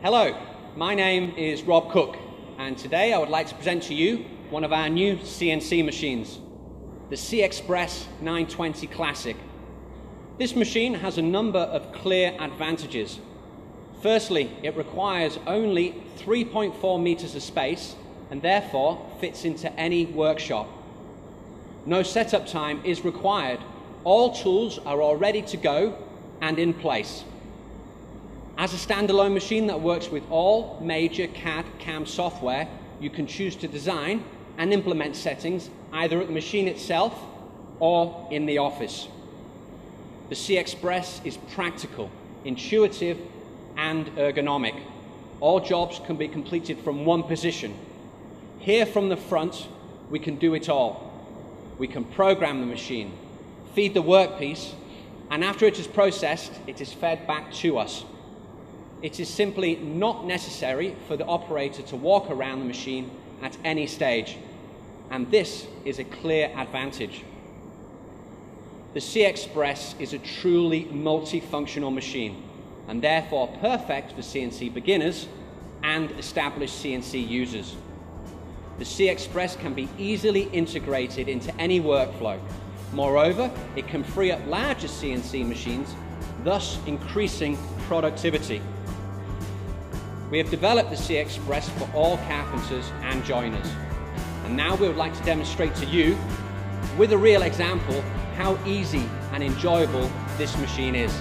Hello, my name is Rob Cook, and today I would like to present to you one of our new CNC machines, the C-Express 920 Classic. This machine has a number of clear advantages. Firstly, it requires only 3.4 meters of space and therefore fits into any workshop. No setup time is required. All tools are all ready to go and in place. As a standalone machine that works with all major CAD/CAM software, you can choose to design and implement settings either at the machine itself or in the office. The C-Express is practical, intuitive, and ergonomic. All jobs can be completed from one position. Here from the front, we can do it all. We can program the machine, feed the workpiece, and after it is processed, it is fed back to us. It is simply not necessary for the operator to walk around the machine at any stage, and this is a clear advantage. The C-Express is a truly multifunctional machine, and therefore perfect for CNC beginners and established CNC users. The C-Express can be easily integrated into any workflow. Moreover, it can free up larger CNC machines, thus increasing productivity. We have developed the C-Express for all carpenters and joiners. And now we would like to demonstrate to you, with a real example, how easy and enjoyable this machine is.